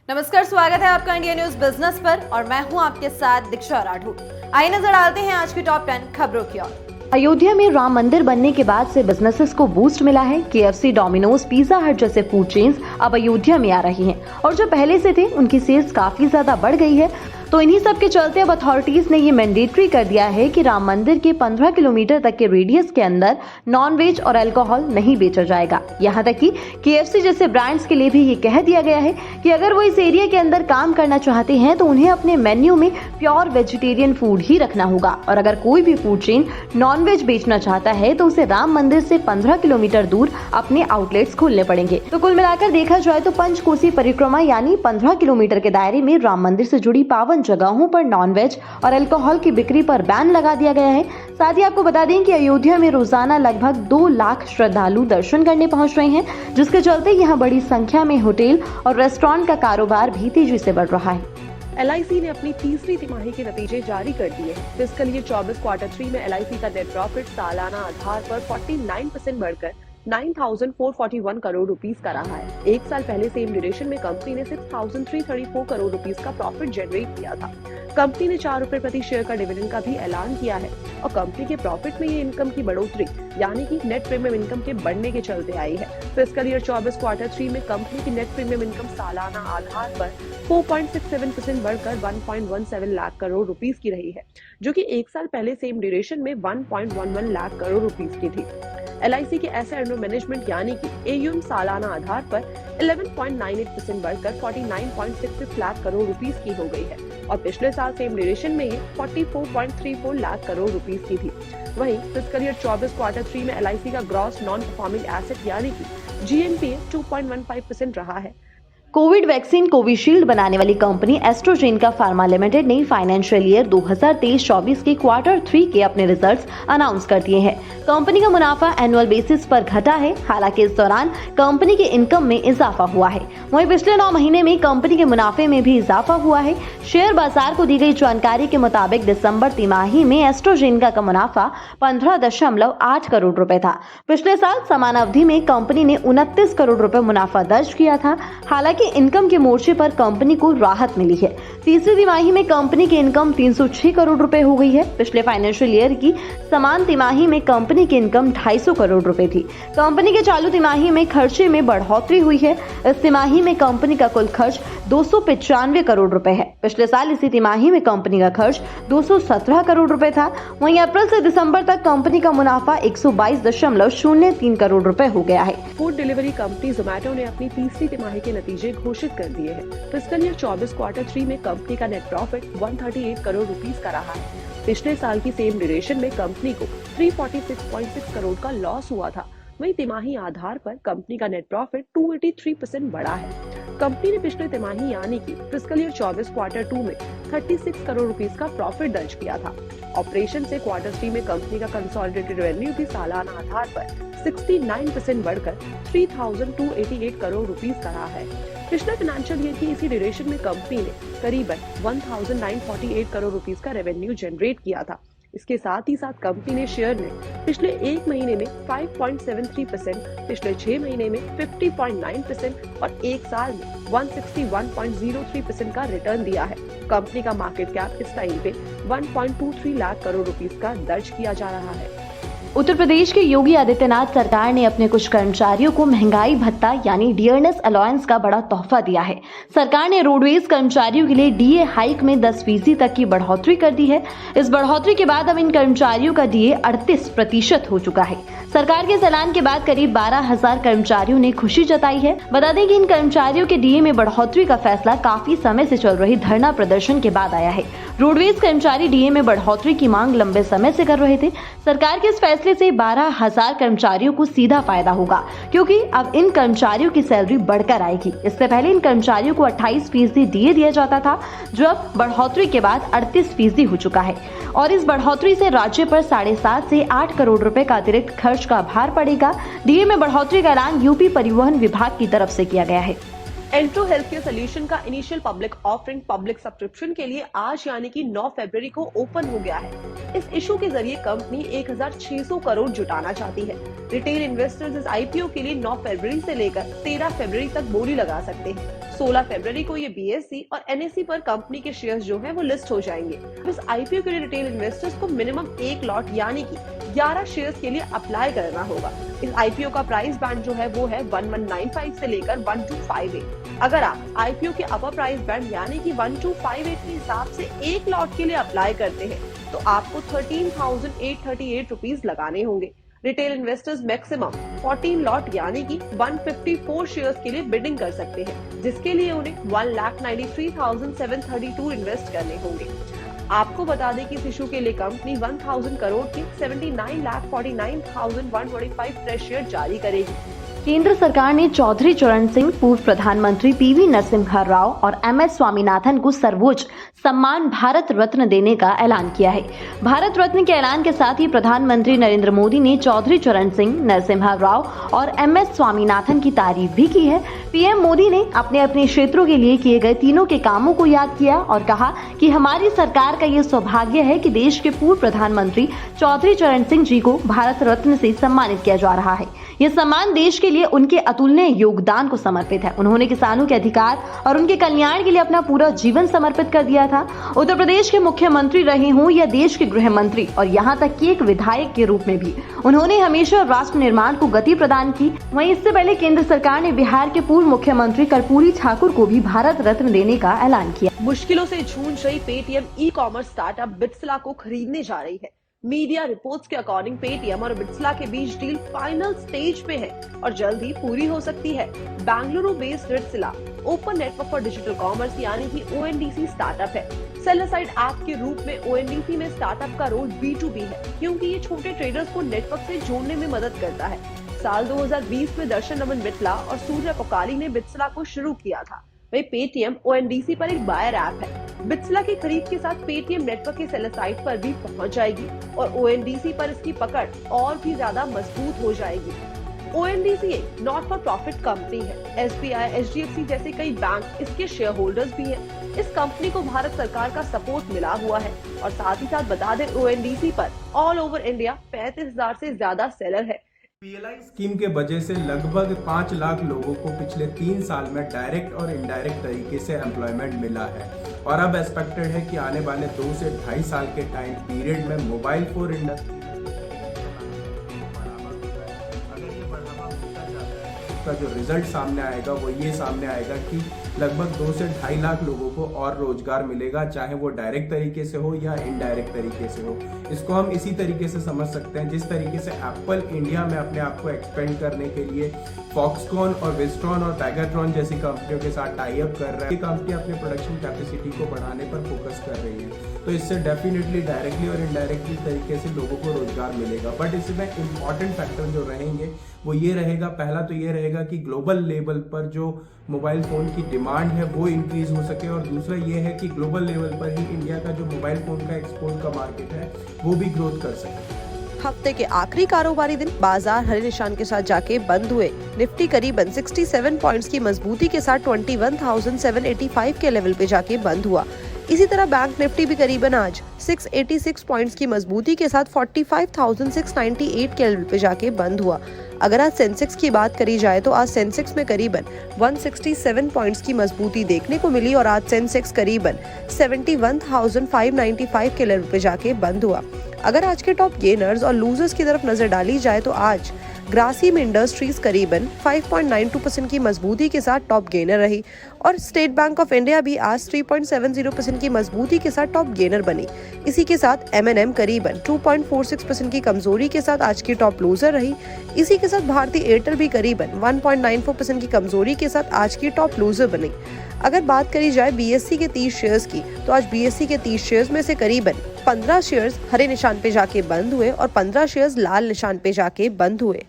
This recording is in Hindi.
नमस्कार, स्वागत है आपका इंडिया न्यूज बिजनेस पर और मैं हूं आपके साथ दीक्षा राठौर। आइए नजर डालते हैं आज की टॉप 10 खबरों की ओर। अयोध्या में राम मंदिर बनने के बाद से बिजनेसेस को बूस्ट मिला है। KFC, डोमिनोज, पिज्जा हट जैसे फूड चेन्स अब अयोध्या में आ रही हैं और जो पहले से थे उनकी सेल्स काफी ज्यादा बढ़ गई है। तो इन्हीं सब के चलते अब अथॉरिटीज ने ये मैंडेटरी कर दिया है कि राम मंदिर के 15 किलोमीटर तक के रेडियस के अंदर नॉन वेज और अल्कोहल नहीं बेचा जाएगा। यहाँ तक कि KFC जैसे ब्रांड्स के लिए भी ये कह दिया गया है कि अगर वो इस एरिया के अंदर काम करना चाहते हैं तो उन्हें अपने मेन्यू में प्योर वेजिटेरियन फूड ही रखना होगा और अगर कोई भी फूड चेन नॉन वेज बेचना चाहता है तो उसे राम मंदिर से 15 किलोमीटर दूर अपने आउटलेट्स खोलने पड़ेंगे। तो कुल मिलाकर देखा जाए तो पंचकोसी परिक्रमा यानी 15 किलोमीटर के दायरे में राम मंदिर से जुड़ी पावन जगहों पर नॉनवेज और अल्कोहल की बिक्री पर बैन लगा दिया गया है। साथ ही आपको बता दें कि अयोध्या में रोजाना लगभग 2 लाख श्रद्धालु दर्शन करने पहुंच रहे हैं, जिसके चलते यहां बड़ी संख्या में होटल और रेस्टोरेंट का कारोबार भी तेजी से बढ़ रहा है। LIC ने अपनी तीसरी तिमाही के नतीजे जारी कर दिए। फिस्कल ईयर 24 क्वार्टर 3 में LIC का नेट प्रॉफिट सालाना आधार पर 49% बढ़कर 9,441 करोड़ रुपीस का रहा है। एक साल पहले सेम ड्यूरेशन में कंपनी ने 6,334 करोड़ रुपीस का प्रॉफिट जनरेट किया था। कंपनी ने 4 रुपए प्रति शेयर का डिविडेंड का भी ऐलान किया है और कंपनी के प्रॉफिट में ये इनकम की बढ़ोतरी यानी कि नेट प्रीमियम इनकम के बढ़ने के चलते आई है। फिस्कल ईयर 24 क्वार्टर 3 में कंपनी की नेट प्रीमियम इनकम सालाना आधार पर 4.67% बढ़कर 1.17 लाख करोड़ रुपीस की रही है, जो कि एक साल पहले सेम ड्यूरेशन में 1.11 लाख करोड़ रुपीस की थी। LIC के एसेट अंडर मैनेजमेंट यानी कि AUM सालाना आधार पर 11.98% बढ़कर 49.66 लाख करोड़ रुपीस की हो गई है और पिछले साल सेम ड्यूरेशन में ये 44.34 लाख करोड़ रुपीस की थी। वहीं फिस्कल ईयर 24 क्वार्टर 3 में LIC का ग्रॉस नॉन परफॉर्मिंग एसेट यानी कि GNPA 2.15% रहा है। कोविड वैक्सीन कोविशील्ड बनाने वाली कंपनी एस्ट्राजेनेका फार्मा लिमिटेड ने फाइनेंशियल ईयर 2023-24 के क्वार्टर 3 के अपने रिजल्ट्स अनाउंस कर दिए हैं। कंपनी का मुनाफा एनुअल बेसिस पर घटा है, हालांकि इस दौरान कंपनी के इनकम में इजाफा हुआ है। वहीं पिछले 9 महीने में कंपनी के मुनाफे में भी इजाफा हुआ है। शेयर बाजार को दी गई जानकारी के मुताबिक दिसंबर तिमाही में एस्ट्राजेनेका का मुनाफा 15.8 करोड़ रुपए था। पिछले साल समान अवधि में कंपनी ने 29 करोड़ रुपए मुनाफा दर्ज किया था। हालांकि इनकम के मोर्चे पर कंपनी को राहत मिली है। तीसरी तिमाही में कंपनी की इनकम 306 करोड़ रुपए हो गई है। पिछले फाइनेंशियल ईयर की समान तिमाही में कंपनी की इनकम 250 करोड़ रुपए थी। कंपनी के चालू तिमाही में खर्चे में बढ़ोतरी हुई है। इस तिमाही में कंपनी का कुल खर्च 295 करोड़ रुपए है। पिछले साल इसी तिमाही में कंपनी का खर्च 217 करोड़ रुपए था। वहीं अप्रैल से दिसंबर तक कंपनी का मुनाफा 122.03 करोड़ रुपए हो गया है। फूड डिलीवरी कंपनी जोमैटो ने अपनी तीसरी तिमाही के नतीजे घोषित कर दिए हैं। फिस्कल ईयर 24 क्वार्टर 3 में कंपनी का नेट प्रॉफिट 138 करोड़ रुपीस का रहा है। पिछले साल की सेम ड्यूरेशन में कंपनी को 346.6 करोड़ का लॉस हुआ था। वहीं तिमाही आधार पर कंपनी का नेट प्रॉफिट 283% बढ़ा है। कंपनी ने पिछले तिमाही यानी कि फिस्कल ईयर 24 क्वार्टर 2 में 36 करोड़ रुपीस का प्रॉफिट दर्ज किया था। ऑपरेशन से क्वार्टर 3 में कंपनी का कंसोलिडेटेड रेवेन्यू भी सालाना आधार पर 69% बढ़कर 3,288 करोड़ रुपीस का रहा है। पिछले फाइनेंशियल ईयर की इसी ड्यूरेशन में कंपनी ने करीबन 1,948 करोड़ रुपीस का रेवेन्यू जनरेट किया था। इसके साथ ही साथ कंपनी ने शेयर में पिछले 1 महीने में 5.73%, पिछले 6 महीने में 50.9% और 1 साल में 161.03% का रिटर्न दिया है। कंपनी का मार्केट कैप इस टाइम पे 1.23 लाख करोड़ रुपीस का दर्ज किया जा रहा है। उत्तर प्रदेश के योगी आदित्यनाथ सरकार ने अपने कुछ कर्मचारियों को महंगाई भत्ता यानी डियरनेस अलाउंस का बड़ा तोहफा दिया है। सरकार ने रोडवेज कर्मचारियों के लिए DA हाइक में 10% तक की बढ़ोतरी कर दी है। इस बढ़ोतरी के बाद अब इन कर्मचारियों का DA 38% हो चुका है। सरकार के इस ऐलान के बाद करीब 12,000 कर्मचारियों ने खुशी जताई है। बता दें कि इन कर्मचारियों के DA में बढ़ोतरी का फैसला काफी समय से चल रही धरना प्रदर्शन के बाद आया है। रोडवेज कर्मचारी DA में बढ़ोतरी की मांग लंबे समय से कर रहे थे। सरकार के इस फैसले से 12,000 कर्मचारियों को सीधा फायदा होगा, क्योंकि अब इन कर्मचारियों की सैलरी बढ़कर आएगी। इससे पहले इन कर्मचारियों को 28% DA दिया जाता था, जो अब बढ़ोतरी के बाद 38% हो चुका है और इस बढ़ोतरी से राज्य पर 7.5 से 8 करोड़ रुपए का अतिरिक्त खर्च का भार पड़ेगा। DA में बढ़ोतरी का ऐलान यूपी परिवहन विभाग की तरफ से किया गया है। एंट्रो हेल्थ केयर सोल्यूशन का initial public offering public subscription के लिए आज यानी कि 9 फरवरी को ओपन हो गया है। इस इशू के जरिए कंपनी 1,600 करोड़ जुटाना चाहती है। रिटेल इन्वेस्टर्स इस IPO के लिए 9 फरवरी से लेकर 13 फरवरी तक बोली लगा सकते हैं। 16 फरवरी को ये BSE और NSE पर कंपनी के शेयर्स जो हैं वो लिस्ट हो जाएंगे। इस IPO के लिए रिटेल इन्वेस्टर्स को मिनिमम 1 लॉट यानी कि 11 शेयर्स के लिए अप्लाई करना होगा। इस IPO का प्राइस बैंड जो है वो है 1195 से लेकर 1258। अगर आप IPO के अपर प्राइस बैंड यानी कि 1258 के हिसाब से 1 लॉट के लिए अप्लाई करते हैं तो आपको 13,838 रुपीज लगाने होंगे। रिटेल इन्वेस्टर्स मैक्सिमम 14 लॉट यानी कि 154 शेयर्स के लिए बिडिंग कर सकते हैं, जिसके लिए उन्हें 1,93,732 इन्वेस्ट करने होंगे। आपको बता दें कि इस इशू के लिए कंपनी 1000 करोड़ के 79,49,125 फ्रेश शेयर जारी करेगी। केंद्र सरकार ने चौधरी चरण सिंह, पूर्व प्रधानमंत्री PV नरसिम्हा राव और MS स्वामीनाथन को सर्वोच्च सम्मान भारत रत्न देने का ऐलान किया है। भारत रत्न के ऐलान के साथ ही प्रधानमंत्री नरेंद्र मोदी ने चौधरी चरण सिंह, नरसिम्हा राव और MS स्वामीनाथन की तारीफ भी की है। PM मोदी ने अपने अपने क्षेत्रों के लिए किए गए तीनों के कामों को याद किया और कहा कि हमारी सरकार का ये सौभाग्य है कि देश के पूर्व प्रधानमंत्री चौधरी चरण सिंह जी को भारत रत्न से सम्मानित किया जा रहा है। ये सम्मान देश के लिए उनके अतुलनीय योगदान को समर्पित है। उन्होंने किसानों के अधिकार और उनके कल्याण के लिए अपना पूरा जीवन समर्पित कर दिया था। उत्तर प्रदेश के मुख्यमंत्री रहे हों या देश के गृह मंत्री और यहाँ तक कि एक विधायक के रूप में भी उन्होंने हमेशा राष्ट्र निर्माण को गति प्रदान की। वहीं इससे पहले केंद्र सरकार ने बिहार के पूर्व मुख्यमंत्री कर्पूरी ठाकुर को भी भारत रत्न देने का ऐलान किया। मुश्किलों से जूझ रही पेटीएम ई-कॉमर्स स्टार्टअप बिट्सला को खरीदने जा रही है। मीडिया रिपोर्ट्स के अकॉर्डिंग पेटीएम और बिट्सला के बीच डील फाइनल स्टेज पे है और जल्द ही पूरी हो सकती है। Bengaluru based Bitsila open network for digital commerce यानी कि ONDC स्टार्टअप है। सेलर साइड ऐप के रूप में ONDC में स्टार्टअप का रोल B2B है, क्योंकि ये छोटे ट्रेडर्स को नेटवर्क से जोड़ने में मदद करता है। साल 2020 में दर्शन नमन बिट्ला और सूर्य कोकाली ने बिट्सला को शुरू किया था। वही पेटीएम ONDC पर एक बायर ऐप है। बिट्सला की खरीद के साथ पेटीएम नेटवर्क के सेलर साइट पर भी पहुंच जाएगी और ONDC पर इसकी पकड़ और भी ज्यादा मजबूत हो जाएगी। ONDC एक नॉट फॉर प्रॉफिट कंपनी है। SBI, HDFC जैसे कई बैंक इसके शेयर होल्डर्स भी हैं। इस कंपनी को भारत सरकार का सपोर्ट मिला हुआ है और साथ ही साथ बता दें ONDC पर ऑल ओवर इंडिया 35,000 से ज्यादा सेलर है। PLI स्कीम के वजह से लगभग 5 लाख लोगों को पिछले 3 साल में डायरेक्ट और इनडायरेक्ट तरीके से एम्प्लॉयमेंट मिला है और अब एक्सपेक्टेड है कि आने वाले 2 से 2.5 साल के टाइम पीरियड में मोबाइल फोन इंडस्ट्री का जो रिजल्ट सामने आएगा वो ये सामने आएगा कि लगभग 2 से 2.5 लाख लोगों को और रोजगार मिलेगा, चाहे वो डायरेक्ट तरीके से हो या इनडायरेक्ट तरीके से हो। इसको हम इसी तरीके से समझ सकते हैं जिस तरीके से एप्पल इंडिया में अपने आप को एक्सपेंड करने के लिए फॉक्सकॉन और विस्ट्रॉन और पैगाट्रॉन जैसी कंपनियों के साथ टाई अप कर रहा है। ये कंपनी अपने प्रोडक्शन कैपेसिटी को बढ़ाने पर फोकस कर रही है, तो इससे डेफिनेटली डायरेक्टली और इनडायरेक्टली तरीके से लोगों को रोजगार मिलेगा। बट इसमें इंपॉर्टेंट फैक्टर जो रहेंगे वो ये रहेगा, पहला तो ये रहेगा कि ग्लोबल लेवल पर जो मोबाइल फ़ोन की डिमांड है वो इंक्रीज़ हो सके और दूसरा ये है कि ग्लोबल लेवल पर ही इंडिया का जो मोबाइल फ़ोन का एक्सपोर्ट का मार्केट है वो भी ग्रोथ कर सके। हफ्ते के आखिरी कारोबारी दिन बाजार हरे निशान के साथ जाके बंद हुए। निफ्टी करीबन 67 पॉइंट्स की मजबूती के साथ 21,785 के लेवल पे जाके बंद हुआ। इसी तरह बैंक निफ्टी भी करीबन आज 686 पॉइंट्स की मजबूती के साथ 45,698 के लेवल पे जाके बंद हुआ। अगर आज सेंसेक्स की बात करी जाए तो आज सेंसेक्स में करीबन 167 पॉइंट्स की मजबूती देखने को मिली और आज सेंसेक्स करीबन 71,595 के लेवल पे जाके बंद हुआ। अगर आज के टॉप गेनर्स और लूजर्स की तरफ नजर डाली जाए तो आज ग्रासिम इंडस्ट्रीज करीबन 5.92% की मजबूती के साथ टॉप गेनर रही और स्टेट बैंक ऑफ इंडिया भी आज 3.70% की मजबूती के साथ टॉप गेनर बनी। इसी के साथ M&M करीबन 2.46% की कमजोरी के साथ आज की टॉप लूजर रही। इसी के साथ भारतीय एयरटेल भी करीबन 1.94% की कमजोरी के साथ आज की टॉप लूजर बनी। अगर बात करी जाए BSE के 30 शेयर्स की तो आज BSE के 30 शेयर्स में से करीबन 15 शेयर्स हरे निशान पे जाके बंद हुए और 15 शेयर्स लाल निशान पे जाके बंद हुए।